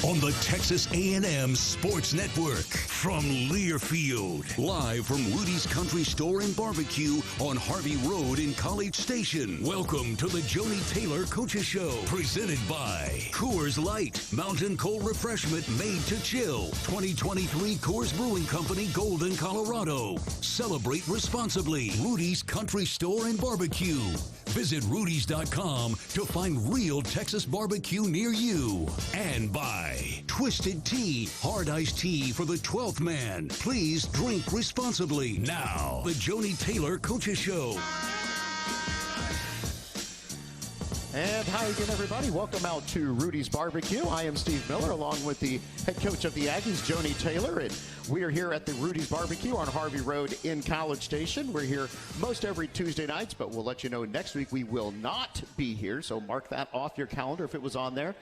on the Texas A&M Sports Network. From Learfield, live from Rudy's Country Store and Barbecue on Harvey Road in College Station. Welcome to the Joni Taylor Coaches Show, presented by Coors Light, mountain cold refreshment made to chill. 2023 Coors Brewing Company, Golden, Colorado. Celebrate responsibly. Rudy's Country Store and Barbecue. Visit Rudy's.com to find real Texas barbecue near you. And by Twisted Tea, hard iced tea for the 12th man. Please drink responsibly. Now, the Joni Taylor Coaches Show. And hi again, everybody. Welcome out to Rudy's Barbecue. I am Steve Miller, along with the head coach of the Aggies, Joni Taylor. And we are here at the Rudy's Barbecue on Harvey Road in College Station. We're here most every Tuesday nights, but we'll let you know next week we will not be here. So mark that off your calendar if it was on there.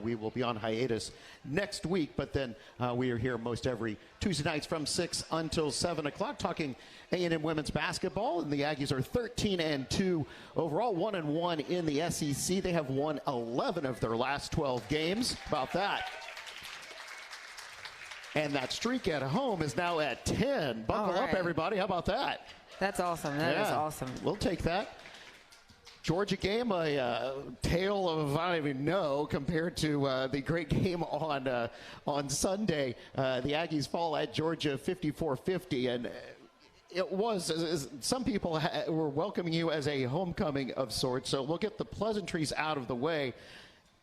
We will be on hiatus next week, but then we are here most every Tuesday nights from 6 until 7 o'clock talking A&M women's basketball. And the Aggies are 13-2 overall, 1-1 in the SEC. They have won 11 of their last 12 games. About that. And that streak at home is now at 10. Buckle up, everybody. How about that? That's awesome. That is awesome. We'll take that. Georgia game, a tale of I don't even know compared to the great game on Sunday. The Aggies fall at Georgia 54-50, and it was, some people were welcoming you as a homecoming of sorts, so we'll get the pleasantries out of the way.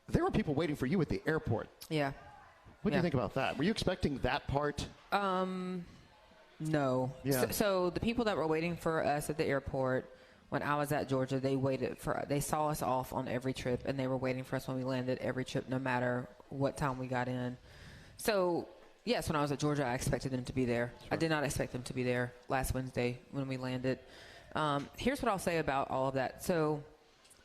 There were people waiting for you at the airport. Yeah. What do you think about that? Were you expecting that part? No. Yeah. So the people that were waiting for us at the airport when I was at Georgia, they saw us off on every trip, and they were waiting for us when we landed every trip, no matter what time we got in. So, yes, when I was at Georgia, I expected them to be there. Sure. I did not expect them to be there last Wednesday when we landed. Here's what I'll say about all of that. So,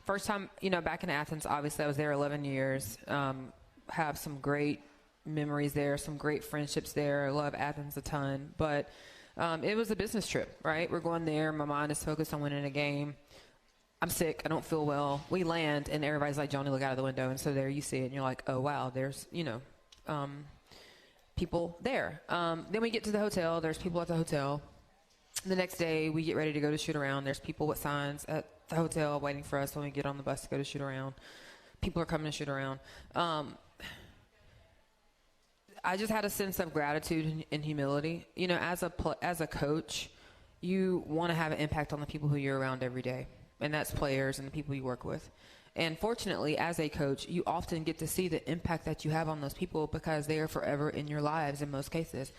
first time, back in Athens, obviously I was there 11 years. Have some great memories there, some great friendships there. I love Athens a ton. But it was a business trip, right? We're going there. My mind is focused on winning a game. I'm sick. I don't feel well. We land, and everybody's like, Joni, look out of the window. And so there you see it, and you're like, oh, wow, there's, people there. Then we get to the hotel. There's people at the hotel. The next day, we get ready to go to shoot around. There's people with signs at the hotel waiting for us when we get on the bus to go to shoot around. People are coming to shoot around. I just had a sense of gratitude and humility. As a coach, you want to have an impact on the people who you're around every day, and that's players and the people you work with. And fortunately, as a coach, you often get to see the impact that you have on those people because they are forever in your lives in most cases.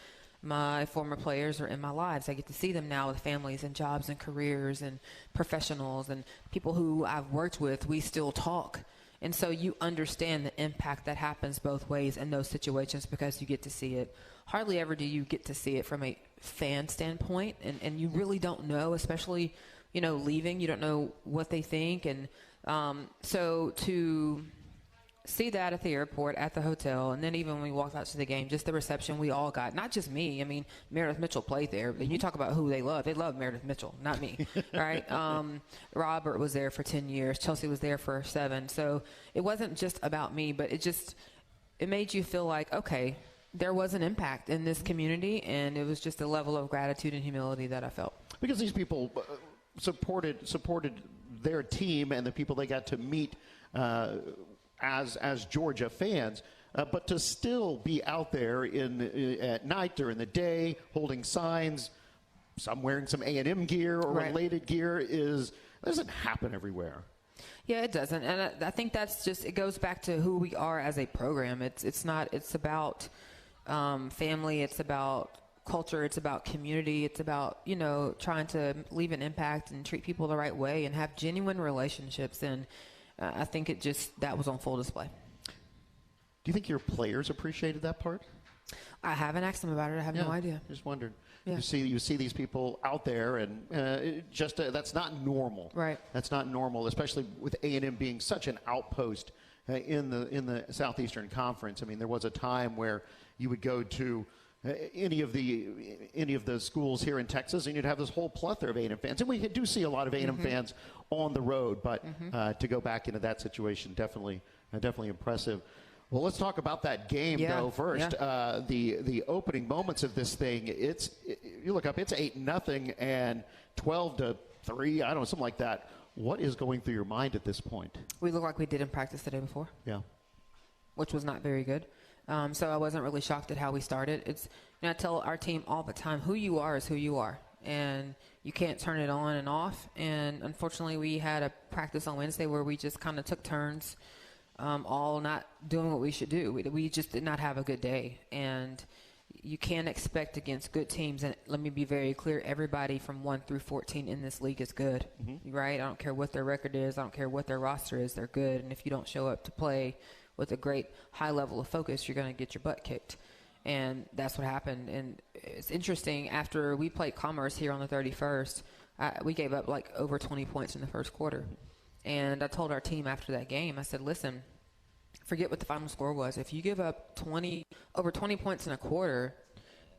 My former players are in my lives. I get to see them now with families and jobs and careers and professionals and people who I've worked with. We still talk. And so you understand the impact that happens both ways in those situations because you get to see it. Hardly ever do you get to see it from a fan standpoint, and you really don't know, especially, leaving. You don't know what they think. And so to see that at the airport, at the hotel, and then even when we walked out to the game, just the reception we all got, not just me. I mean, Meredith Mitchell played there, but you talk about who they love. They love Meredith Mitchell, not me, right? Robert was there for 10 years. Chelsea was there for 7. So it wasn't just about me, but it made you feel like, okay, there was an impact in this community, and it was just a level of gratitude and humility that I felt. Because these people supported their team and the people they got to meet as Georgia fans, but to still be out there at night during the day holding signs, some wearing some A&M gear or related gear doesn't happen everywhere. Yeah, it doesn't, and I think that's just, it goes back to who we are as a program. It's about family, it's about culture, it's about community, it's about trying to leave an impact and treat people the right way and have genuine relationships. And I think that was on full display. Do you think your players appreciated that part? I haven't asked them about it. I have no idea. Just wondered. Yeah. You see these people out there, and that's not normal. Right. That's not normal, especially with A&M being such an outpost in the Southeastern Conference. I mean, there was a time where you would go to any of the schools here in Texas, and you'd have this whole plethora of A&M fans. And we do see a lot of A&M fans on the road, but to go back into that situation, definitely impressive. Well, let's talk about that game, though, first. Yeah. The opening moments of this thing, you look up, it's 8-0 and 12-3, I don't know, something like that. What is going through your mind at this point? We look like we did in practice the day before. Yeah. Which was not very good. So I wasn't really shocked at how we started. I tell our team all the time, who you are is who you are. And you can't turn it on and off. And unfortunately, we had a practice on Wednesday where we just kind of took turns, all not doing what we should do. We just did not have a good day. And you can't expect against good teams. And let me be very clear, everybody from 1 through 14 in this league is good, right? I don't care what their record is. I don't care what their roster is. They're good. And if you don't show up to play with a great high level of focus, you're going to get your butt kicked. And that's what happened. And it's interesting, after we played Commerce here on the 31st, we gave up like over 20 points in the first quarter. And I told our team after that game, I said, listen, forget what the final score was. If you give up over 20 points in a quarter,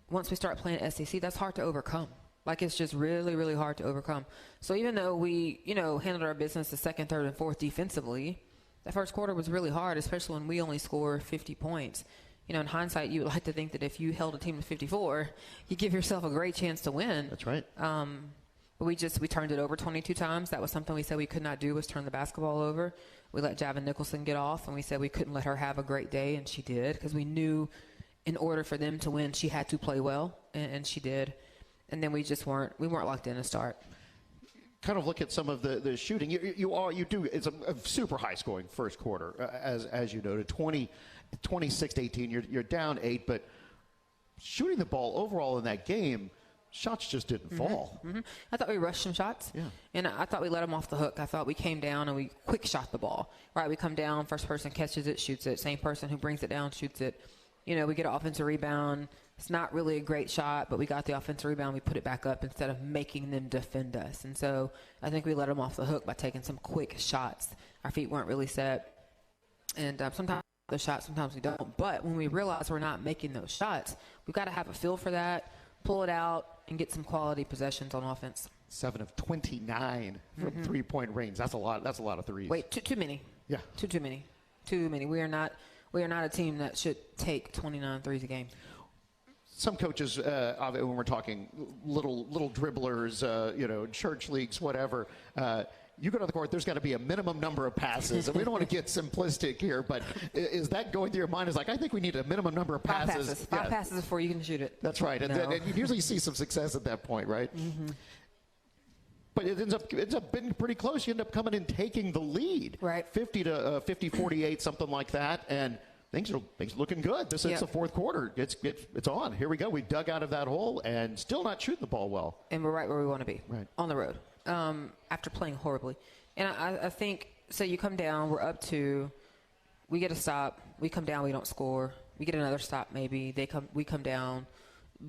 once we start playing SEC, that's hard to overcome. Like, it's just really, really hard to overcome. So even though we, handled our business the second, third, and fourth defensively, that first quarter was really hard, especially when we only score 50 points. In hindsight, you would like to think that if you held a team to 54, you give yourself a great chance to win. That's right. But we turned it over 22 times. That was something we said we could not do, was turn the basketball over. We let Javin Nicholson get off, and we said we couldn't let her have a great day, and she did, because we knew in order for them to win, she had to play well, and she did. And then we weren't locked in to start. Kind of look at some of the shooting. You do. It's a super high scoring first quarter, as you noted, 26-18. You're down 8, but shooting the ball overall in that game, shots just didn't fall. I thought we rushed some shots, and I thought we let them off the hook. I thought we came down and we quick shot the ball. Right, we come down, first person catches it, shoots it. Same person who brings it down shoots it. We get an offensive rebound. It's not really a great shot, but we got the offensive rebound. We put it back up instead of making them defend us. And so I think we let them off the hook by taking some quick shots. Our feet weren't really set. And sometimes the shots, sometimes we don't. But when we realize we're not making those shots, we've got to have a feel for that, pull it out, and get some quality possessions on offense. 7 of 29 from three-point range. That's a lot. That's a lot of threes. Wait, too many. Yeah. Too many. Too many. We are not a team that should take 29 threes a game. Some coaches, when we're talking little dribblers, church leagues, whatever, you go to the court, there's got to be a minimum number of passes. And we don't want to get simplistic here, but is that going through your mind? Is like, I think we need a minimum number of passes. Five passes before you can shoot it. That's right. And you usually see some success at that point, right? But it ends up being pretty close. You end up coming in taking the lead. Right. 50-48, something like that. And things are looking good. It's the fourth quarter. It's on. Here we go. We dug out of that hole and still not shooting the ball well. And we're right where we want to be. Right. On the road. After playing horribly. And I think, so you come down, we're up 2, we get a stop, we come down, we don't score, we get another stop maybe, we come down,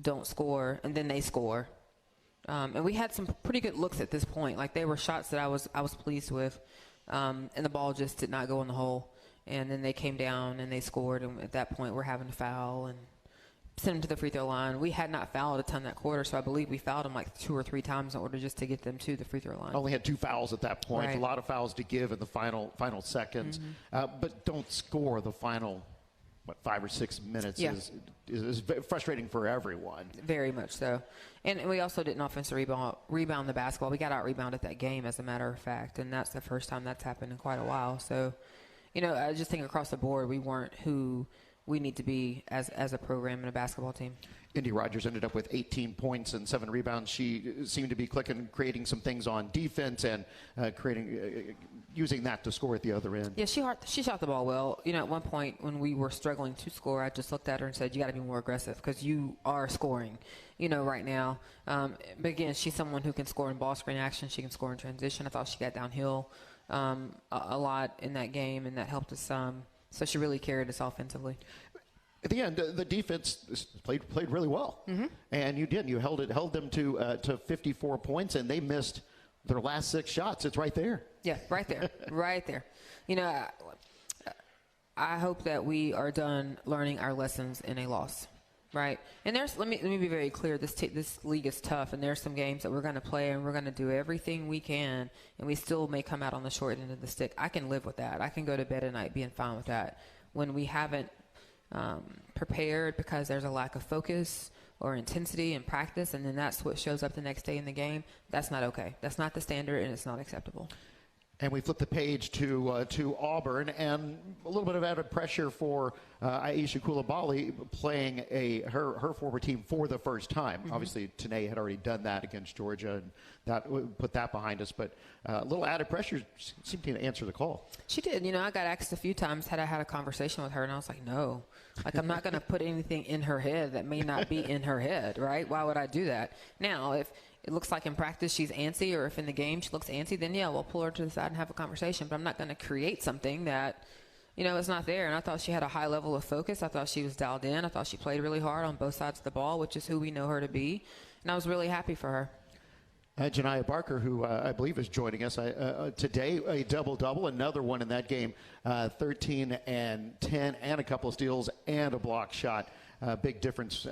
don't score, and then they score. And we had some pretty good looks at this point. Like, they were shots that I was pleased with, and the ball just did not go in the hole. And then they came down and they scored, and at that point we're having to foul and send them to the free throw line. We had not fouled a ton that quarter, so I believe we fouled them like 2 or 3 times in order just to get them to the free throw line. Only had 2 fouls at that point. Right. A lot of fouls to give in the final seconds, but don't score the final 5 or 6 minutes is frustrating for everyone. Very much so. And we also didn't offensive rebound the basketball. We got out rebounded that game, as a matter of fact, and that's the first time that's happened in quite a while. So, I just think across the board we weren't who we need to be as a program and a basketball team. Indy Rogers ended up with 18 points and 7 rebounds. She seemed to be creating some things on defense and using that to score at the other end. Yeah, she shot the ball well. At one point when we were struggling to score, I just looked at her and said, you got to be more aggressive because you are scoring, right now. But again, she's someone who can score in ball screen action. She can score in transition. I thought she got downhill a lot in that game, and that helped us some. So she really carried us offensively. At the end, the defense played really well, and you did. You held them to 54 points, and they missed their last 6 shots. It's right there. Yeah, right there, right there. I hope that we are done learning our lessons in a loss, right? And let me be very clear. This league is tough, and there's some games that we're going to play, and we're going to do everything we can, and we still may come out on the short end of the stick. I can live with that. I can go to bed at night being fine with that. when we haven't prepared because there's a lack of focus or intensity in practice, and then that's what shows up the next day in the game, that's not okay. That's not the standard, and it's not acceptable. And we flip the page to Auburn, and a little bit of added pressure for Aisha Coulibaly playing her forward team for the first time. Mm-hmm. Obviously, Janiah had already done that against Georgia, and that put that behind us. But a little added pressure seemed to answer the call. She did. I got asked a few times, had I had a conversation with her, and I was like, no. Like, I'm not going to put anything in her head that may not be in her head, right? Why would I do that? Now, if it looks like in practice she's antsy, or if in the game she looks antsy, then yeah, we'll pull her to the side and have a conversation. But I'm not going to create something that, is not there. And I thought she had a high level of focus. I thought she was dialed in. I thought she played really hard on both sides of the ball, which is who we know her to be. And I was really happy for her. Janiah Barker, who I believe is joining us today, a double-double, another one in that game, 13 and 10, and a couple of steals and a block shot. Big difference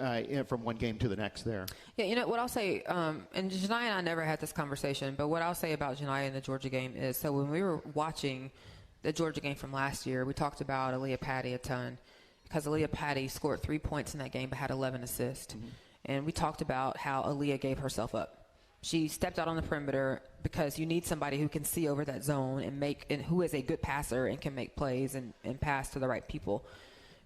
from one game to the next there. Yeah, what I'll say, and Janiah and I never had this conversation, but what I'll say about Janiah in the Georgia game is, so when we were watching the Georgia game from last year, we talked about Aaliyah Patty a ton, because Aaliyah Patty scored 3 points in that game but had 11 assists. Mm-hmm. And we talked about how Aaliyah gave herself up. She stepped out on the perimeter because you need somebody who can see over that zone and who is a good passer and can make plays and pass to the right people.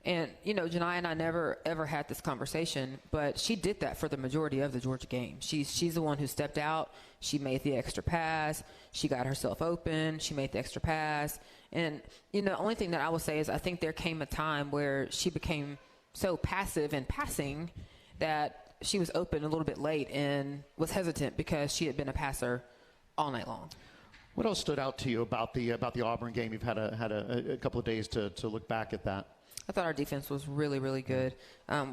And, Janiah and I never, ever had this conversation, but she did that for the majority of the Georgia game. She's the one who stepped out. She made the extra pass. She got herself open. She made the extra pass. And, the only thing that I will say is I think there came a time where she became so passive in passing that she was open a little bit late and was hesitant because she had been a passer all night long. What else stood out to you about the Auburn game? You've had a couple of days to look back at that. I thought our defense was really, really good.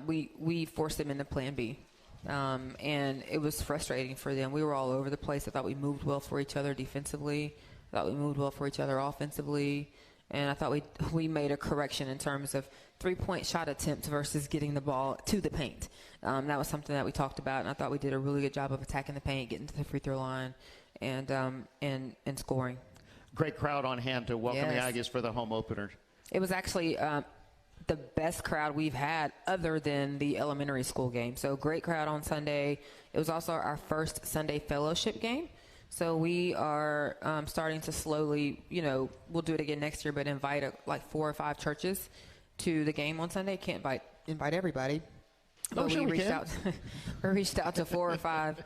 We forced them into Plan B, and it was frustrating for them. We were all over the place. I thought we moved well for each other defensively. I thought we moved well for each other offensively. And I thought we made a correction in terms of three-point shot attempts versus getting the ball to the paint. That was something that we talked about, and I thought we did a really good job of attacking the paint, getting to the free throw line, and scoring. Great crowd on hand to welcome the Aggies for the home opener. It was actually the best crowd we've had other than the elementary school game. So great crowd on Sunday. It was also our first Sunday fellowship game. So we are starting to slowly, we'll do it again next year, but invite like 4 or 5 churches to the game on Sunday. Can't invite everybody. But we reached out to 4 or 5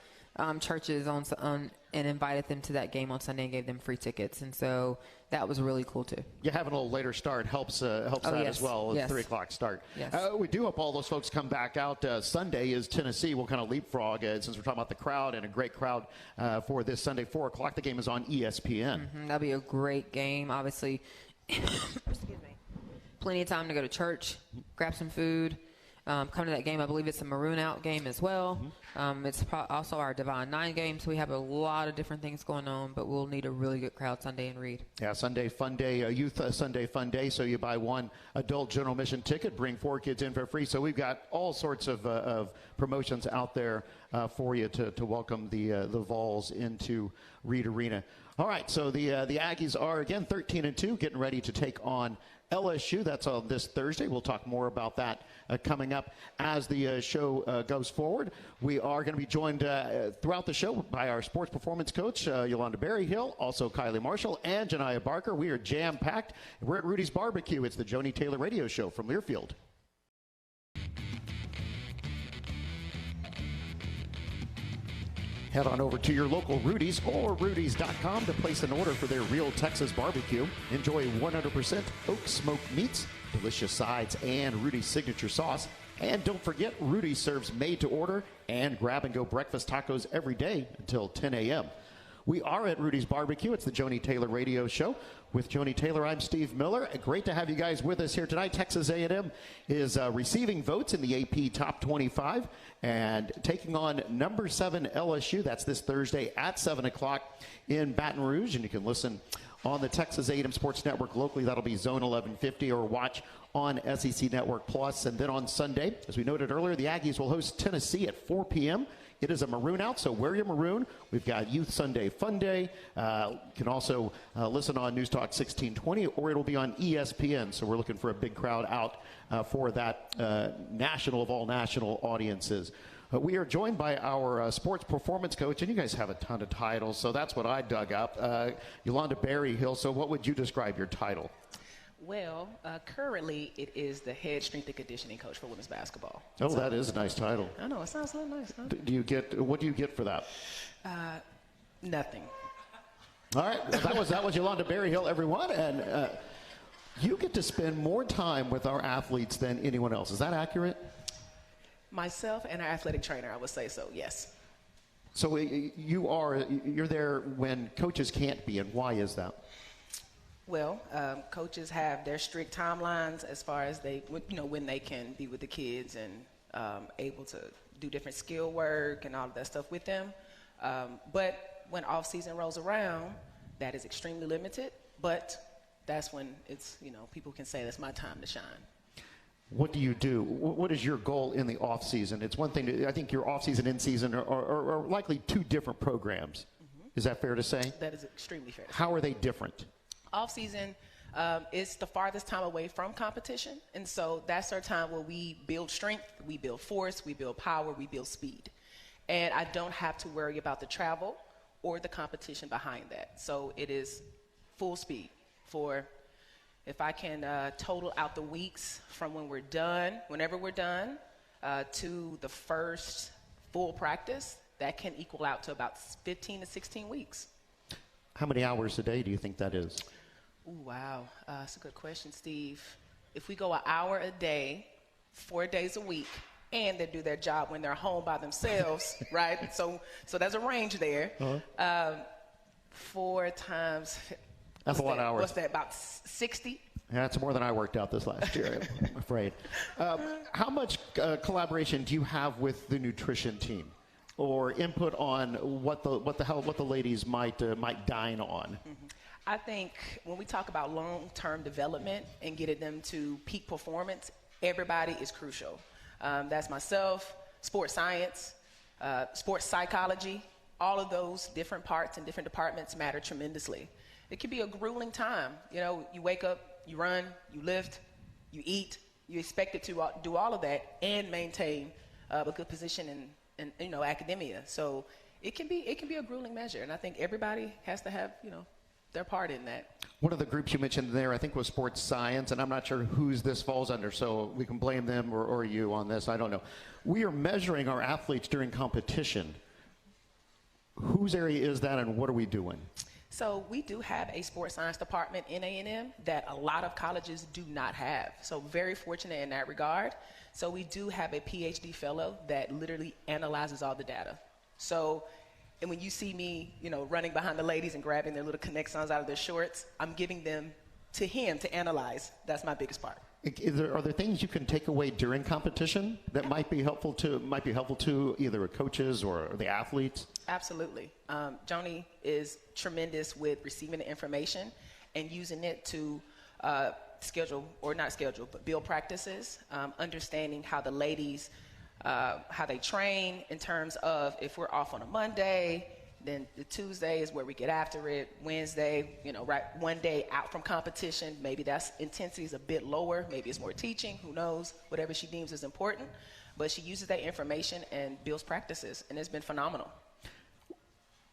churches on and invited them to that game on Sunday and gave them free tickets. And so that was really cool too. Yeah, having a little later start helps as well. Yes. 3 o'clock start. Yes. We do hope all those folks come back out. Sunday is Tennessee. We'll kind of leapfrog since we're talking about the crowd, and a great crowd for this Sunday, 4 o'clock. The game is on ESPN. Mm-hmm. That'll be a great game. Obviously, excuse me, plenty of time to go to church, grab some food. Come to that game. I believe it's a Maroon Out game as well. Mm-hmm. It's also our Divine 9 game, so we have a lot of different things going on, but we'll need a really good crowd Sunday in Reed. Yeah, Sunday Fun Day, Youth Sunday Fun Day, so you buy 1 adult general admission ticket, bring 4 kids in for free. So we've got all sorts of promotions out there for you to welcome the Vols into Reed Arena. All right, so the Aggies are, again, 13-2, getting ready to take on LSU. That's on this Thursday. We'll talk more about that coming up as the show goes forward. We are going to be joined throughout the show by our sports performance coach, Yolanda Berryhill, also Kylie Marshall, and Janiah Barker. We are jam-packed. We're at Rudy's Barbecue. It's the Joni Taylor Radio Show from Learfield. Head on over to your local Rudy's or Rudy's.com to place an order for their real Texas barbecue. Enjoy 100% oak smoked meats, delicious sides, and Rudy's signature sauce. And don't forget, Rudy's serves made-to-order and grab-and-go breakfast tacos every day until 10 a.m. We are at Rudy's Barbecue. It's the Joni Taylor Radio Show. With Joni Taylor, I'm Steve Miller. Great to have you guys with us here tonight. Texas A&M is receiving votes in the AP Top 25 and taking on number 7 LSU. That's this Thursday at 7 o'clock in Baton Rouge. And you can listen on the Texas A&M Sports Network locally. That'll be Zone 1150, or watch on SEC Network Plus. And then on Sunday, as we noted earlier, the Aggies will host Tennessee at 4 p.m. It is a maroon out, so wear your maroon. We've got Youth Sunday Fun Day. You can also listen on News Talk 1620, or it'll be on ESPN. So we're looking for a big crowd out for that national of all national audiences. We are joined by our sports performance coach, and you guys have a ton of titles, so that's what I dug up. Yolanda Berryhill, so what would you describe your title? Well, currently it is the head strength and conditioning coach for women's basketball. Oh, so, that is a nice title. I know, it sounds so nice, huh? What do you get for that? Nothing. All right, well, that was Yolanda Berryhill, everyone, and you get to spend more time with our athletes than anyone else. Is that accurate? Myself and our athletic trainer, I would say so, yes. So you're there when coaches can't be, and why is that? Well, coaches have their strict timelines as far as when they can be with the kids and able to do different skill work and all of that stuff with them. But when off season rolls around, that is extremely limited. But that's when it's, people can say that's my time to shine. What do you do? What is your goal in the off season? It's one thing I think your off season, in season are likely two different programs. Mm-hmm. Is that fair to say? That is extremely fair to say. How are they different? Off season is the farthest time away from competition, and so that's our time where we build strength, we build force, we build power, we build speed. And I don't have to worry about the travel or the competition behind that. So it is full speed for, if I can total out the weeks from when we're done, whenever we're done, to the first full practice, that can equal out to about 15 to 16 weeks. How many hours a day do you think that is? Ooh, wow. That's a good question, Steve. If we go an hour a day, 4 days a week, and they do their job when they're home by themselves, right? So there's a range there. Uh-huh. 4 times. That's a lot of hours. What's that, about 60? Yeah, that's more than I worked out this last year, I'm afraid. How much collaboration do you have with the nutrition team, or input on what the ladies might dine on? Mm-hmm. I think when we talk about long-term development and getting them to peak performance, everybody is crucial. That's myself, sports science, sports psychology. All of those different parts and different departments matter tremendously. It can be a grueling time. You wake up, you run, you lift, you eat. You expect it to do all of that and maintain a good position in academia. So it can be a grueling measure, and I think everybody has to have their part in that. One of the groups you mentioned there, I think, was sports science, and I'm not sure whose this falls under, so we can blame them or you on this. I don't know. We are measuring our athletes during competition. Whose area is that, and what are we doing? So we do have a sports science department in A&M that a lot of colleges do not have. So very fortunate in that regard. So we do have a PhD fellow that literally analyzes all the data. And when you see me, running behind the ladies and grabbing their little connections out of their shorts, I'm giving them to him to analyze. That's my biggest part. Are there things you can take away during competition that might be helpful to either coaches or the athletes? Absolutely. Joni is tremendous with receiving the information and using it to build practices, understanding how the ladies how they train in terms of if we're off on a Monday, then the Tuesday is where we get after it. Wednesday, right, one day out from competition, maybe that's intensity is a bit lower. Maybe it's more teaching, who knows, whatever she deems is important. But she uses that information and builds practices, and it's been phenomenal.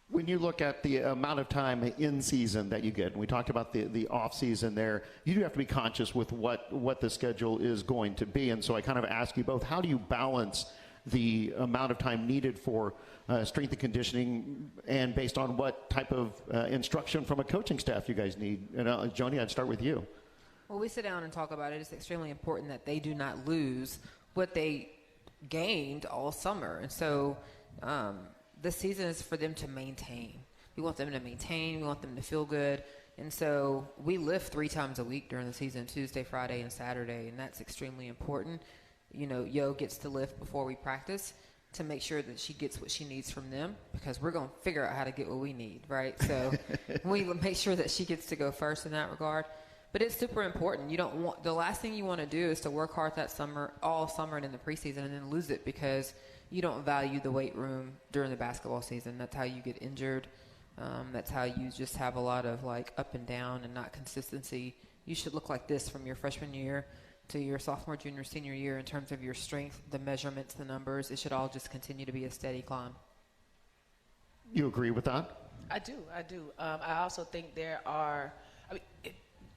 When you look at the amount of time in season that you get, and we talked about the off season there, you do have to be conscious with what the schedule is going to be. And so I kind of ask you both, how do you balance the amount of time needed for strength and conditioning, and based on what type of instruction from a coaching staff you guys need? And Joni, I'd start with you. Well, we sit down and talk about it. It's extremely important that they do not lose what they gained all summer. And so this season is for them to maintain. We want them to maintain. We want them to feel good. And so we lift 3 times a week during the season, Tuesday, Friday, and Saturday, and that's extremely important. Yo gets to lift before we practice to make sure that she gets what she needs from them, because we're going to figure out how to get what we need, right? So we make sure that she gets to go first in that regard. But it's super important. The last thing you want to do is to work hard that summer, all summer and in the preseason, and then lose it because you don't value the weight room during the basketball season. That's how you get injured. That's how you just have a lot of like up and down and not consistency. You should look like this from your freshman year to your sophomore, junior, senior year in terms of your strength, the measurements, the numbers. It should all just continue to be a steady climb. You agree with that? I do. I also think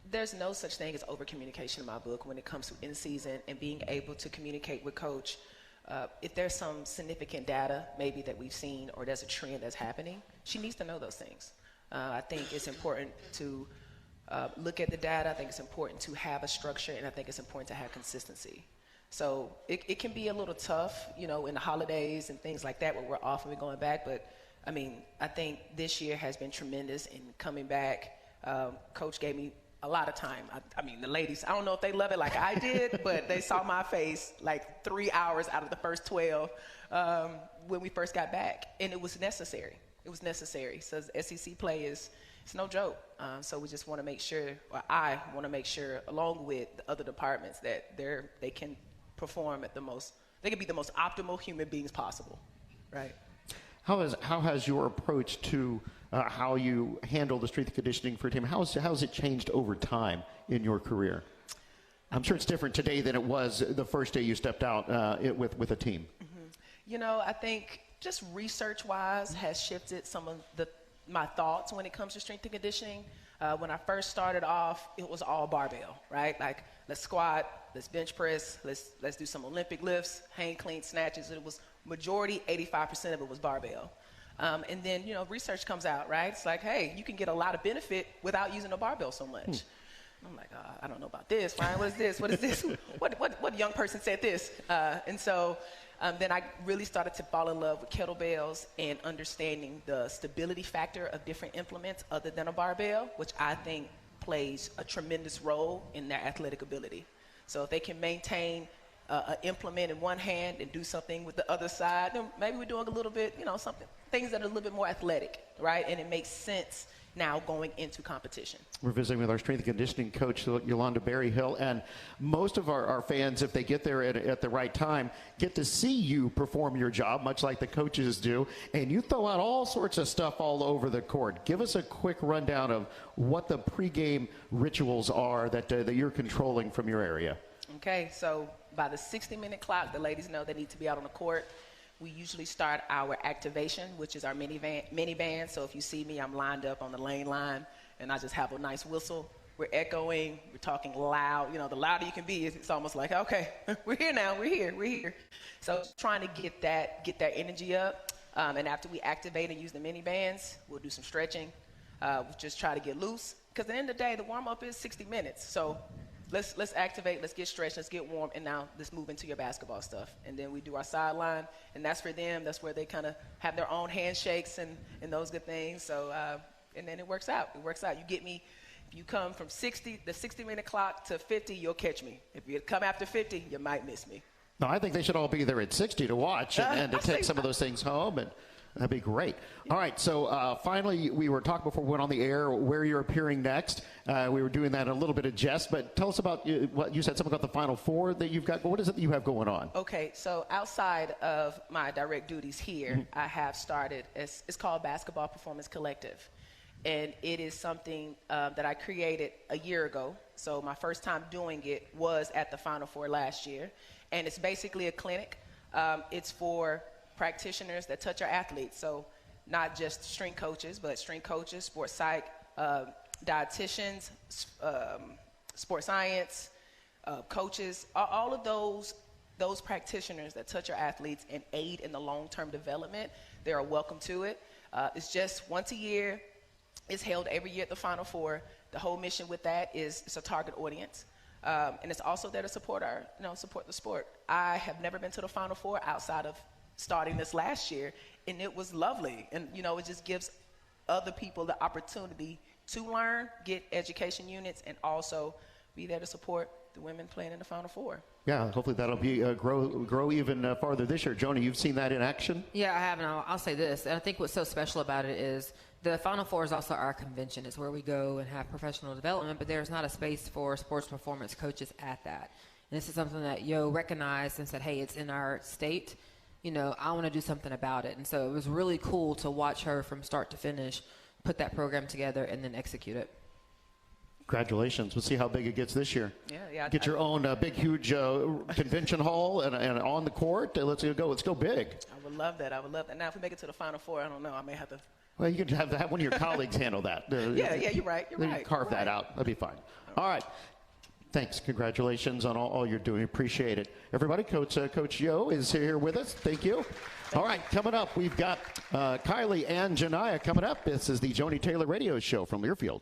there's no such thing as over-communication in my book when it comes to in-season and being able to communicate with coach. If there's some significant data maybe that we've seen or there's a trend that's happening, she needs to know those things. I think it's important to look at the data. I think it's important to have a structure, and I think it's important to have consistency. So it can be a little tough, in the holidays and things like that where we're off and we're going back. But, I think this year has been tremendous in coming back. Coach gave me a lot of time. The ladies, I don't know if they love it like I did, but they saw my face like 3 hours out of the first 12 when we first got back. And it was necessary. So SEC play it's no joke. So we just want to make sure, or I want to make sure, along with the other departments, that they can perform at they can be the most optimal human beings possible, right? How has your approach to how you handle the strength and conditioning for a team, how has it changed over time in your career? I'm sure it's different today than it was the first day you stepped out with a team. Mm-hmm. I think just research-wise has shifted some of my thoughts when it comes to strength and conditioning. When I first started off, it was all barbell, right? Like, let's squat, let's bench press, let's do some Olympic lifts, hang clean snatches. It was majority, 85% of it was barbell. And then, research comes out, right? It's like, hey, you can get a lot of benefit without using a barbell so much. I'm like, I don't know about this, Ryan. What is this? What is this? What young person said this? And so then I really started to fall in love with kettlebells and understanding the stability factor of different implements other than a barbell, which I think plays a tremendous role in their athletic ability. So if they can maintain an implement in one hand and do something with the other side, then maybe we're doing a little bit, things that are a little bit more athletic, right? And it makes sense now going into competition. We're visiting with our strength and conditioning coach, Yolanda Berryhill, and most of our fans, if they get there at the right time, get to see you perform your job, much like the coaches do, and you throw out all sorts of stuff all over the court. Give us a quick rundown of what the pregame rituals are that you're controlling from your area. Okay, so by the 60-minute clock, the ladies know they need to be out on the court. We usually start our activation, which is our mini band. So if you see me, I'm lined up on the lane line, and I just have a nice whistle. We're echoing. We're talking loud. The louder you can be, it's almost like, okay, we're here now. We're here. So trying to get that energy up. And after we activate and use the mini bands, we'll do some stretching. We'll just try to get loose. Because at the end of the day, the warm-up is 60 minutes. So let's activate, let's get stretched, let's get warm, and now let's move into your basketball stuff. And then we do our sideline, and that's for them. That's where they kind of have their own handshakes and those good things. So, and then it works out. You get me. If you come from the 60-minute clock to 50, you'll catch me. If you come after 50, you might miss me. No, I think they should all be there at 60 to watch and to take some of those things home, and that'd be great. All right, so finally, we were talking before we went on the air where you're appearing next. We were doing that in a little bit of jest, but tell us about what you said, something about the Final Four that you've got. What is it that you have going on? Okay, so outside of my direct duties here, I have started, it's called Basketball Performance Collective. And it is something that I created a year ago. So my first time doing it was at the Final Four last year. And it's basically a clinic. It's for practitioners that touch our athletes. So not just strength coaches, but strength coaches, sports psych, dietitians, sports science, coaches, all of those practitioners that touch our athletes and aid in the long-term development, they are welcome to it. It's just once a year. It's held every year at the Final Four. The whole mission with that is it's a target audience. And it's also there to support the sport. I have never been to the Final Four outside of starting this last year, and it was lovely. And, it just gives other people the opportunity to learn, get education units, and also be there to support the women playing in the Final Four. Yeah, hopefully that'll be grow even farther this year. Joni, you've seen that in action? Yeah, I have, and I'll say this. And I think what's so special about it is the Final Four is also our convention. It's where we go and have professional development, but there's not a space for sports performance coaches at that. And this is something that Yo recognized and said, hey, it's in our state. I want to do something about it. And so it was really cool to watch her from start to finish put that program together and then execute it. Congratulations. We'll see how big it gets this year. Yeah. Get your own big, huge convention hall and on the court. Let's go. Let's go big. I would love that. Now, if we make it to the Final Four, I don't know. I may have to. Well, you can have one of your colleagues handle that. Yeah, you're right. You're right. Carve that out. That'd be fine. All right. Thanks. Congratulations on all you're doing. Appreciate it. Everybody, Coach Yo is here with us. Thank you. All right, coming up, we've got Kylie and Janiah coming up. This is the Joni Taylor Radio Show from Learfield.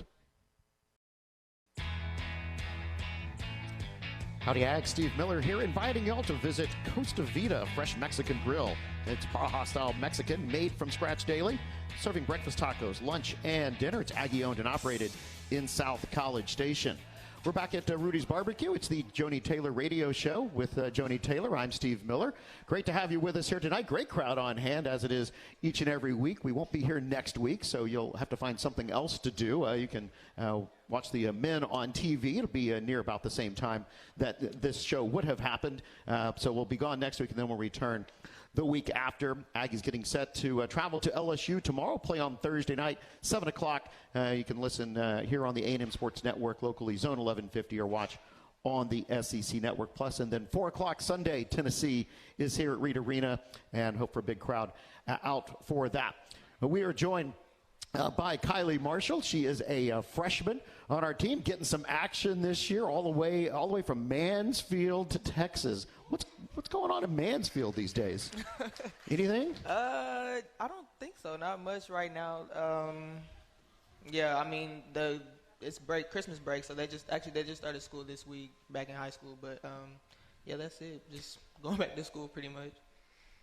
Howdy, Ag. Steve Miller here, inviting y'all to visit Costa Vida Fresh Mexican Grill. It's Baja-style Mexican, made from scratch daily, serving breakfast tacos, lunch, and dinner. It's Aggie-owned and operated in South College Station. We're back at Rudy's Barbecue. It's the Joni Taylor Radio Show with Joni Taylor. I'm Steve Miller. Great to have you with us here tonight. Great crowd on hand, as it is each and every week. We won't be here next week, so you'll have to find something else to do. You can watch the men on TV. It'll be near about the same time that this show would have happened. So we'll be gone next week, and then we'll return the week after. Aggie's getting set to travel to LSU tomorrow, play on Thursday night, 7 o'clock. You can listen here on the A&M Sports Network, locally, Zone 1150, or watch on the SEC Network Plus. And then 4 o'clock Sunday, Tennessee is here at Reed Arena, and hope for a big crowd out for that. We are joined by Kylie Marshall. She is a freshman on our team, getting some action this year, all the way from Mansfield to Texas. What's going on in Mansfield these days? Anything? I don't think so. Not much right now. Yeah, I mean it's Christmas break, so they just started school this week back in high school. But yeah, that's it. Just going back to school pretty much.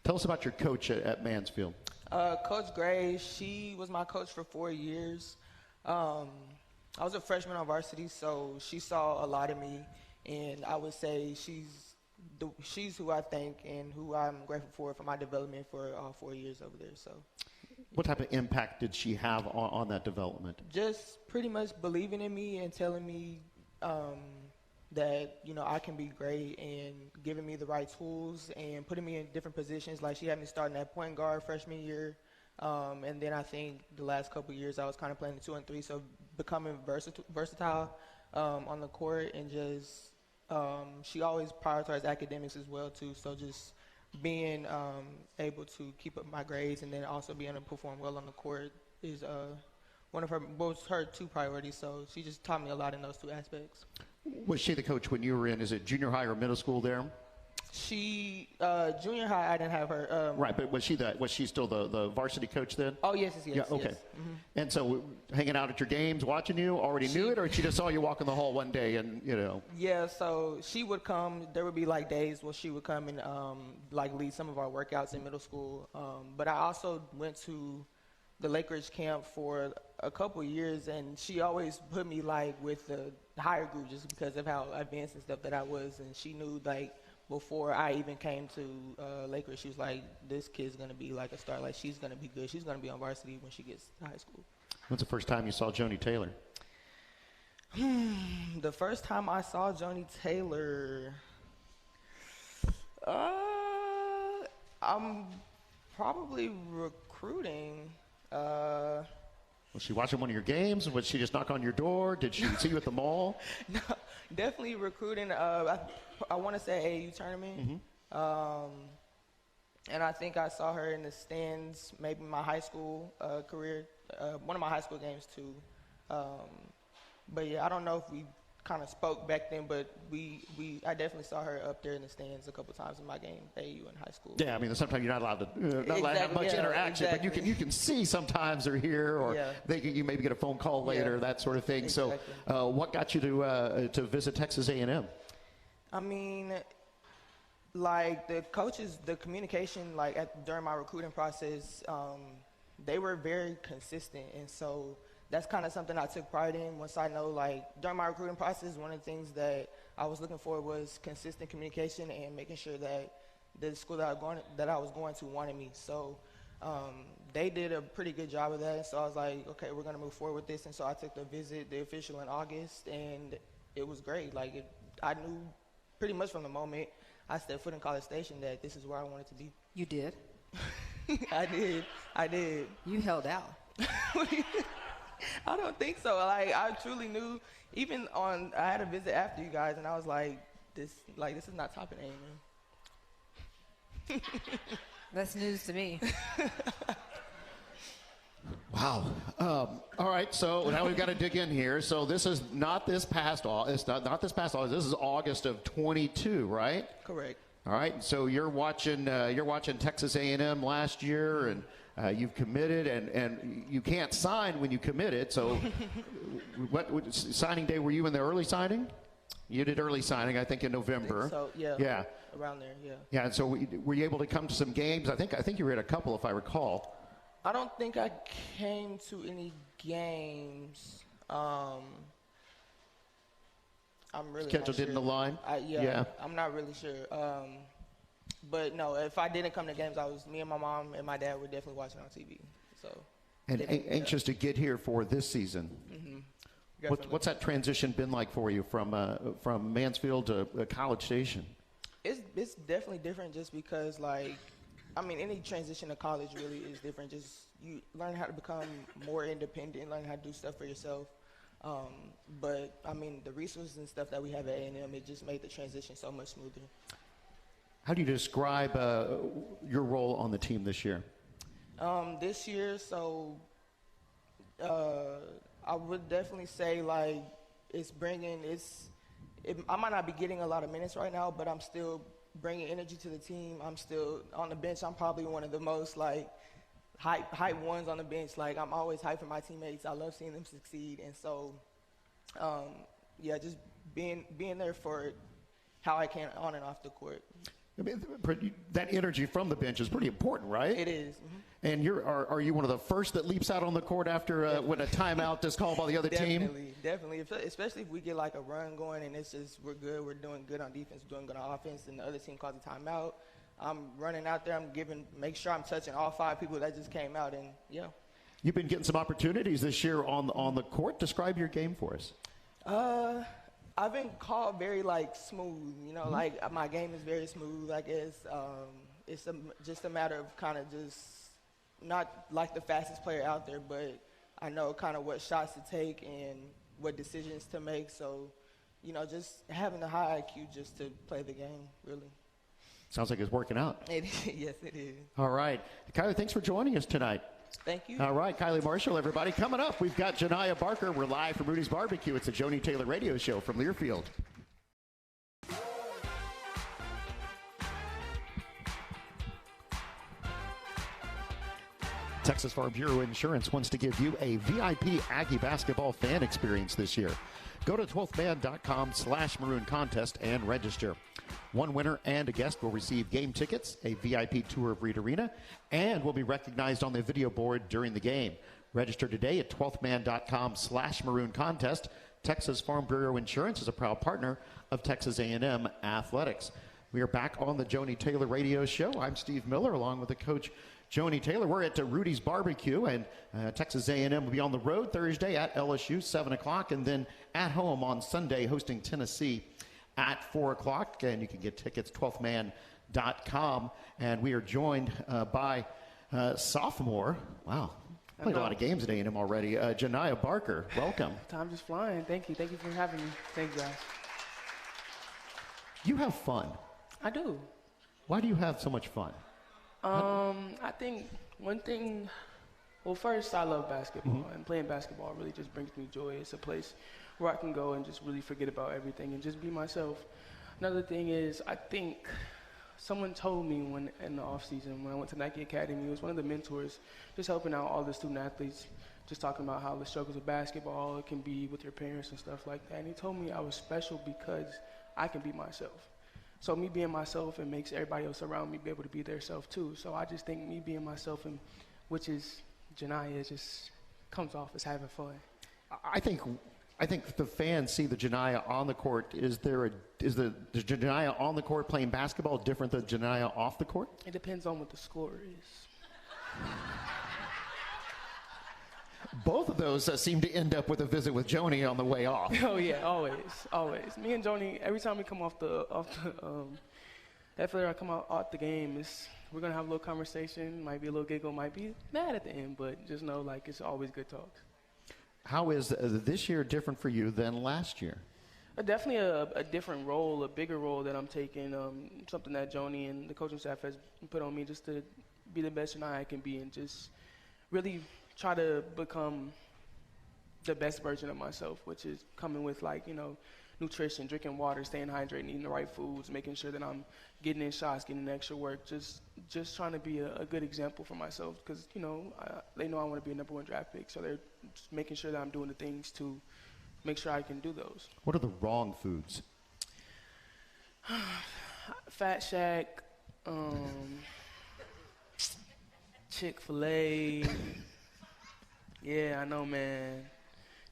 Tell us about your coach at Mansfield. Coach Gray, she was my coach for 4 years. I was a freshman on varsity, so she saw a lot of me, and I would say she's who I think and who I'm grateful for my development for all 4 years over there. So, what type of impact did she have on that development? Just pretty much believing in me and telling me that I can be great, and giving me the right tools and putting me in different positions. Like, she had me starting at point guard freshman year, and then I think the last couple of years I was kind of playing the 2 and 3, so becoming versatile on the court, and just she always prioritized academics as well too. So just being able to keep up my grades and then also being able to perform well on the court is one of her 2 priorities. So she just taught me a lot in those 2 aspects. Was she the coach when you were in, is it junior high or middle school there? She, junior high, I didn't have her. Right, but was she still the varsity coach then? Oh, yes. Yeah, okay. Yes. Mm-hmm. And so hanging out at your games, watching you, already knew it, or she just saw you walk in the hall one day and, Yeah, so she would come. There would be, days where she would come and, lead some of our workouts in middle school. But I also went to the Lake Ridge camp for a couple years, and she always put me, with the higher group just because of how advanced and stuff that I was. And she knew, before I even came to Lake Ridge, she was like, this kid's going to be a star. She's going to be good. She's going to be on varsity when she gets to high school. When's the first time you saw Joni Taylor? The first time I saw Joni Taylor, I'm probably recruiting. Was she watching one of your games? Was she just knock on your door? Did she see you at the mall? No, definitely recruiting. I want to say AAU tournament. Mm-hmm. And I think I saw her in the stands, maybe my high school career, one of my high school games too. But yeah, I don't know if we kind of spoke back then, but I definitely saw her up there in the stands a couple times in my game, AAU in high school. Yeah, I mean, sometimes you're not allowed to have much interaction, exactly. But you can see sometimes they're here, or you maybe get a phone call later, that sort of thing. Exactly. So, what got you to visit Texas A&M? I mean, the coaches, the communication, during my recruiting process, they were very consistent, and so that's kind of something I took pride in. Once I know, during my recruiting process, one of the things that I was looking for was consistent communication and making sure that the school that I was going to wanted me. So they did a pretty good job of that. And so I was like, okay, we're going to move forward with this. And so I took the official in August, and it was great. I knew pretty much from the moment I stepped foot in College Station that this is where I wanted to be. You did? I did. You held out. I don't think so. Like, I truly knew, I had a visit after you guys, and I was like, this is not topping A&M. That's news to me. Wow. All right, so now we've got to dig in here. So this is not this past August. Not this past August. This is August of 22, right? Correct. All right. So you're watching Texas A&M last year, and you've committed, and you can't sign when you committed. So, what signing day were you in the early signing? You did early signing, I think, in November. So yeah. Yeah. Around there, yeah. Yeah. And so were you able to come to some games? I think you were at a couple, if I recall. I don't think I came to any games. I'm really Schedule not sure. didn't align? Yeah, I'm not really sure. But no, if I didn't come to games, me and my mom and my dad were definitely watching on TV. So. And anxious to get here for this season. Mm-hmm. What's that transition been like for you from Mansfield to College Station? It's definitely different just because, any transition to college really is different. Just you learn how to become more independent, learn how to do stuff for yourself. But the resources and stuff that we have at A&M, it just made the transition so much smoother. How do you describe your role on the team this year? This year, I would definitely say I might not be getting a lot of minutes right now, but I'm still bringing energy to the team. I'm still on the bench. I'm probably one of the most hype ones on the bench. I'm always hyped for my teammates. I love seeing them succeed, and so just being there for how I can on and off the court. That energy from the bench is pretty important, right? It is. Mm-hmm. And are you one of the first that leaps out on the court after when a timeout is called by the other team? Definitely. Especially if we get a run going and it's just we're good, we're doing good on defense, we're doing good on offense, and the other team calls a timeout. I'm running out there. Make sure I'm touching all 5 people that just came out, and yeah. You've been getting some opportunities this year on the court. Describe your game for us. I've been called very smooth. My game is very smooth. I guess it's just a matter of kind of just not the fastest player out there, but I know kind of what shots to take and what decisions to make. So, just having a high IQ just to play the game, really. Sounds like it's working out. Yes, it is. All right. Kylie, thanks for joining us tonight. Thank you. All right, Kylie Marshall, everybody. Coming up, we've got Janiah Barker. We're live from Rudy's Barbecue. It's the Joni Taylor Radio Show from Learfield. Texas Farm Bureau Insurance wants to give you a VIP Aggie basketball fan experience this year. Go to 12thman.com/maroon contest and register. One winner and a guest will receive game tickets, a VIP tour of Reed Arena, and will be recognized on the video board during the game. Register today at 12thman.com/maroon contest. Texas Farm Bureau Insurance is a proud partner of Texas A&M Athletics. We are back on the Joni Taylor Radio Show. I'm Steve Miller, along with the coach Joni Taylor. We're at Rudy's Barbecue, and Texas A&M will be on the road Thursday at LSU, 7 o'clock, and then at home on Sunday hosting Tennessee at 4 o'clock. And you can get tickets 12thman.com. And we are joined by sophomore. Wow. Played a lot of games at A&M already. Janiah Barker, welcome. Time's just flying. Thank you. Thank you for having me. Thank you, guys. You have fun. I do. Why do you have so much fun? I think one thing, well, first, I love basketball, and playing basketball really just brings me joy. It's a place where I can go and just really forget about everything and just be myself. Another thing is, I think someone told me when in the off season when I went to Nike Academy, it was one of the mentors, just helping out all the student athletes, just talking about how the struggles of basketball, it can be with your parents and stuff like that. And he told me I was special because I can be myself. So me being myself, it makes everybody else around me be able to be their self too. So I just think me being myself, and which is Janiah, just comes off as having fun. I think the fans see the Janiah on the court. Is the Janiah on the court playing basketball different than Janiah off the court? It depends on what the score is. Both of those seem to end up with a visit with Joni on the way off. Oh yeah, always. Me and Joni, every time we come off the after I come out the game, we're gonna have a little conversation. Might be a little giggle, might be mad at the end, but just know like it's always good talks. How is this year different for you than last year? Definitely a different role, a bigger role that I'm taking. Something that Joni and the coaching staff has put on me just to be the best Janiah I can be and just really try to become the best version of myself, which is coming with like, nutrition, drinking water, staying hydrated, eating the right foods, making sure that I'm getting in shots, getting in extra work, just trying to be a good example for myself because, they know I want to be a #1 draft pick, so they're just making sure that I'm doing the things to make sure I can do those. What are the wrong foods? Fat Shack, Chick-fil-A. Yeah, I know, man.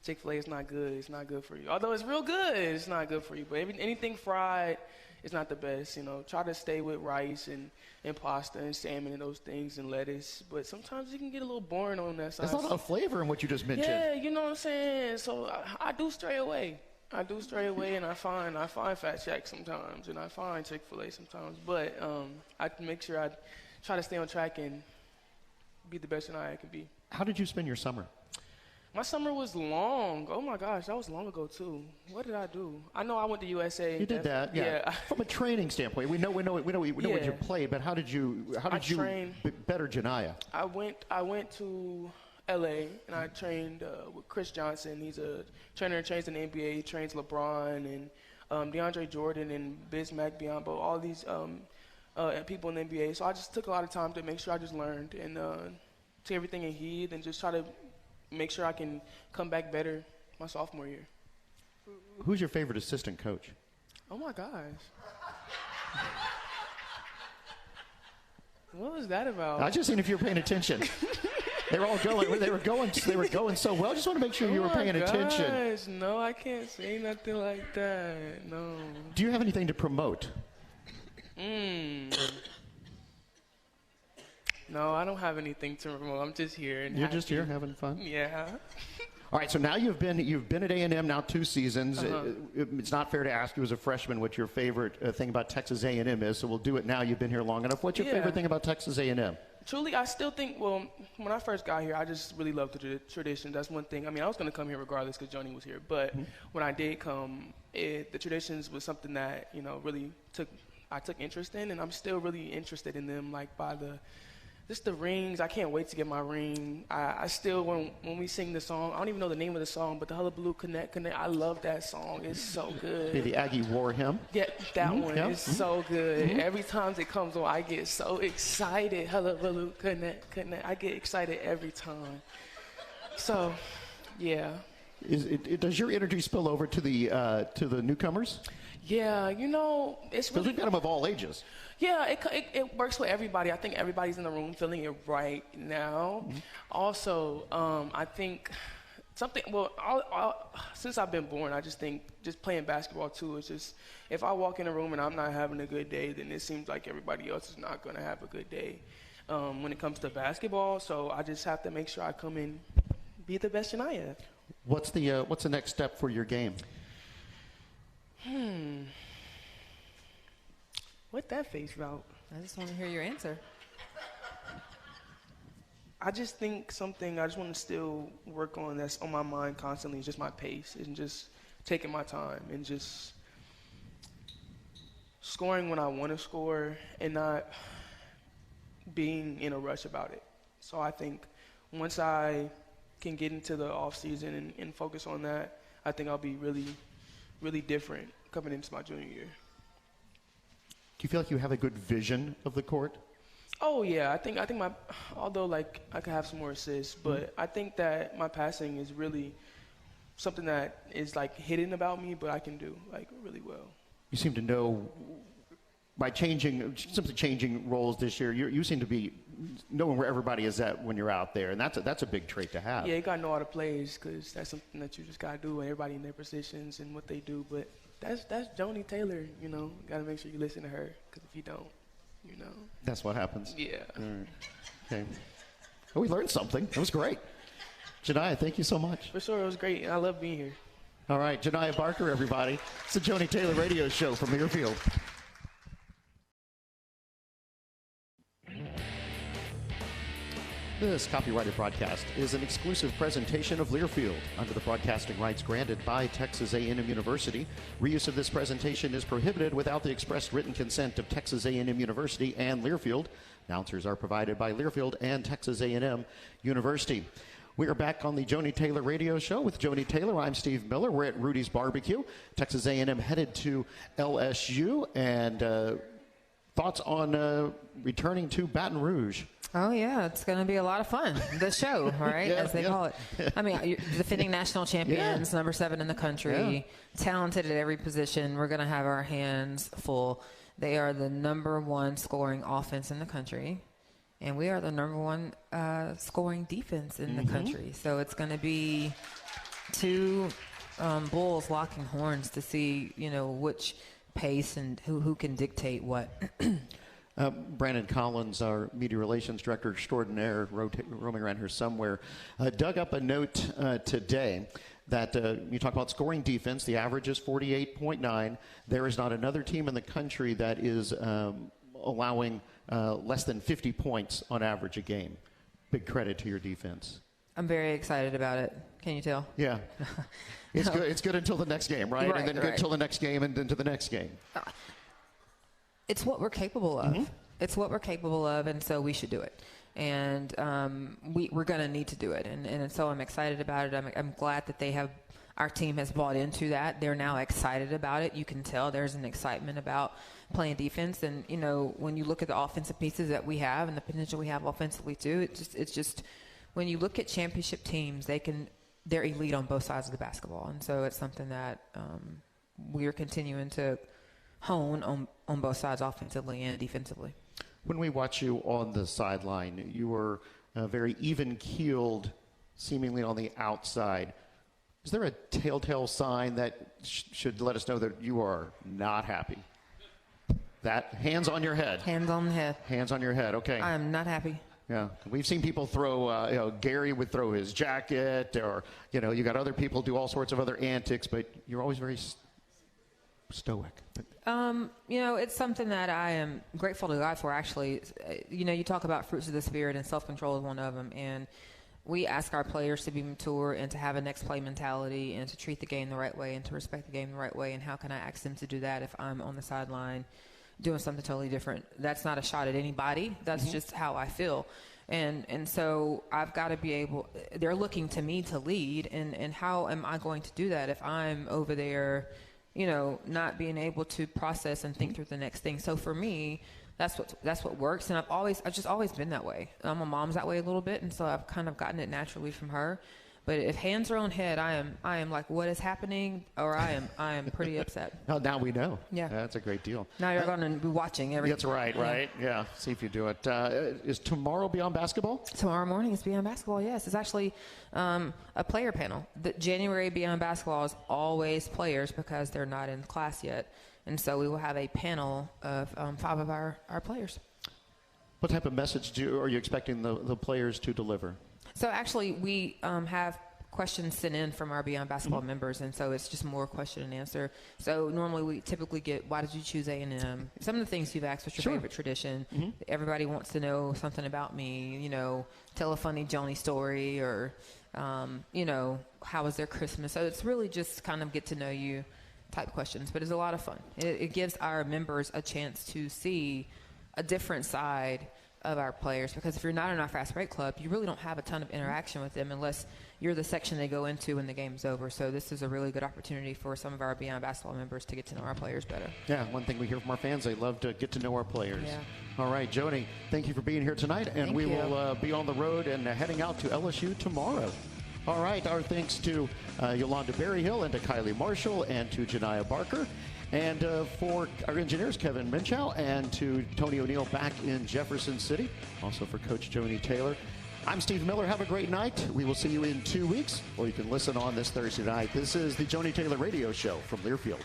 Chick-fil-A is not good. It's not good for you. Although it's real good, it's not good for you. But anything fried is not the best. Try to stay with rice and pasta and salmon and those things and lettuce. But sometimes it can get a little boring on that side. There's not a lot of flavor in what you just mentioned. Yeah, you know what I'm saying? So I do stray away. And I find Fat Shack sometimes, and I find Chick-fil-A sometimes. But I make sure I try to stay on track and be the best I can be. How did you spend your summer? My summer was long. Oh my gosh, that was long ago too. What did I do? I know I went to USA. You did that, yeah. From a training standpoint, we know what you played, but how did you better Janiah? I went to LA and I trained with Chris Johnson. He's a trainer and trains in the NBA. He trains LeBron and DeAndre Jordan and Bismack Biyombo, all these people in the NBA. So I just took a lot of time to make sure I just learned and take everything in heed and just try to make sure I can come back better my sophomore year. Who's your favorite assistant coach? Oh my gosh. What was that about? I just seen if you were paying attention. They were going so well. Just want to make sure you were paying attention. No, I can't say nothing like that. No. Do you have anything to promote? No, I don't have anything to promote. I'm just here. You're just here having fun? Yeah. All right, so now you've been at A&M now 2 seasons. It's not fair to ask you as a freshman what your favorite thing about Texas A&M is, so we'll do it now. You've been here long enough. What's your favorite thing about Texas A&M? Truly, I still think, when I first got here, I just really loved the tradition. That's one thing. I mean, I was going to come here regardless because Joni was here, but when I did come, the traditions was something that, really I took interest in, and I'm still really interested in them, like by just the rings. I can't wait to get my ring. I still, when we sing the song, I don't even know the name of the song, but the Hullabaloo Connect, I love that song. It's so good. The Aggie War Hymn? Yeah, that one is so good. Every time it comes on, I get so excited. Hullabaloo Connect. I get excited every time. So, yeah. Does your energy spill over to the newcomers? Yeah, it's really... Because we've got them of all ages. Yeah, it works with everybody. I think everybody's in the room feeling it right now. Also, I think something, since I've been born, I just think just playing basketball too is just, if I walk in a room and I'm not having a good day, then it seems like everybody else is not going to have a good day when it comes to basketball. So I just have to make sure I come in, be the best Janiah. What's the next step for your game? What that face about? I just want to hear your answer. I just think something I just want to still work on that's on my mind constantly is just my pace and just taking my time and just scoring when I want to score and not being in a rush about it. So I think once I can get into the off season and focus on that, I think I'll be really, really different coming into my junior year. Do you feel like you have a good vision of the court? Oh yeah, I think although like I could have some more assists, but I think that my passing is really something that is like hidden about me, but I can do like really well. You seem to know by simply changing roles this year. You seem to be knowing where everybody is at when you're out there, and that's a big trait to have. Yeah, you gotta know all the plays because that's something that you just gotta do, and everybody in their positions and what they do, but. That's Joni Taylor, Got to make sure you listen to her, because if you don't, That's what happens. Yeah. All right. Okay. Well, we learned something. That was great. Janiah, thank you so much. For sure, it was great. I love being here. All right, Janiah Barker, everybody. It's the Joni Taylor Radio Show from Learfield. This copyrighted broadcast is an exclusive presentation of Learfield under the broadcasting rights granted by Texas A&M University. Reuse of this presentation is prohibited without the express written consent of Texas A&M University and Learfield. Announcers are provided by Learfield and Texas A&M University. We are back on the Joni Taylor Radio Show with Joni Taylor. I'm Steve Miller. We're at Rudy's Barbecue. Texas A&M headed to LSU. And thoughts on returning to Baton Rouge? Oh, yeah, it's going to be a lot of fun. The show, right, as they call it. I mean, you're defending national champions, number 7 in the country, talented at every position. We're going to have our hands full. They are the number 1 scoring offense in the country, and we are the number 1 scoring defense in the country. So it's going to be 2 bulls locking horns to see, which pace and who can dictate what. Brandon Collins, our media relations director extraordinaire, roaming around here somewhere, dug up a note today that you talk about scoring defense. The average is 48.9. There is not another team in the country that is allowing less than 50 points on average a game. Big credit to your defense. I'm very excited about it. Can you tell? Yeah. It's good. It's good until the next game, right? And then good until the next game and then to the next game. It's what we're capable of. It's what we're capable of, and so we should do it. And we're going to need to do it. And so I'm excited about it. I'm glad that our team has bought into that. They're now excited about it. You can tell there's an excitement about playing defense. And, when you look at the offensive pieces that we have and the potential we have offensively too, it's just when you look at championship teams, they're elite on both sides of the basketball. And so it's something that we are continuing to hone on both sides, offensively and defensively. When we watch you on the sideline, you were very even-keeled, seemingly on the outside. Is there a telltale sign that should let us know that you are not happy? That hands on your head. Hands on the head. Hands on your head. Okay. I am not happy. Yeah, we've seen people throw. Gary would throw his jacket, or you got other people do all sorts of other antics, but you're always very stoic. It's something that I am grateful to God for, actually. You talk about fruits of the Spirit, and self-control is one of them. And we ask our players to be mature and to have a next play mentality and to treat the game the right way and to respect the game the right way. And how can I ask them to do that if I'm on the sideline doing something totally different? That's not a shot at anybody. That's just how I feel. And so I've got to be able – they're looking to me to lead. And how am I going to do that if I'm over there – not being able to process and think through the next thing. So for me, that's what works. And I've just always been that way. My mom's that way a little bit, and so I've kind of gotten it naturally from her. But if hands are on head, I am like, what is happening? Or I am pretty upset. Now we know. Yeah. That's a great deal. Now you're going to be watching everything. That's right. Yeah. See if you do it. Is tomorrow Beyond Basketball? Tomorrow morning is Beyond Basketball, yes. It's actually a player panel. The January Beyond Basketball is always players because they're not in class yet. And so we will have a panel of 5 of our players. What type of message are you expecting the players to deliver? So actually, we have questions sent in from our Beyond Basketball members, and so it's just more question and answer. So normally we typically get, why did you choose A&M? Some of the things you've asked, what's your favorite tradition? Everybody wants to know something about me, tell a funny Joni story, or, how was their Christmas? So it's really just kind of get to know you type questions, but it's a lot of fun. It gives our members a chance to see a different side of our players, because if you're not in our fast break club, you really don't have a ton of interaction with them unless you're the section they go into when the game's over. So this is a really good opportunity for some of our Beyond Basketball members to get to know our players better. Yeah, one thing we hear from our fans, they love to get to know our players. Yeah. All right, Joni, thank you for being here tonight, and we will be on the road and heading out to LSU tomorrow. All right, our thanks to Yolanda Berryhill and to Kylie Marshall and to Janiah Barker. And for our engineers, Kevin Minchow, and to Tony O'Neill back in Jefferson City, also for Coach Joni Taylor. I'm Steve Miller. Have a great night. We will see you in 2 weeks, or you can listen on this Thursday night. This is the Joni Taylor Radio Show from Learfield.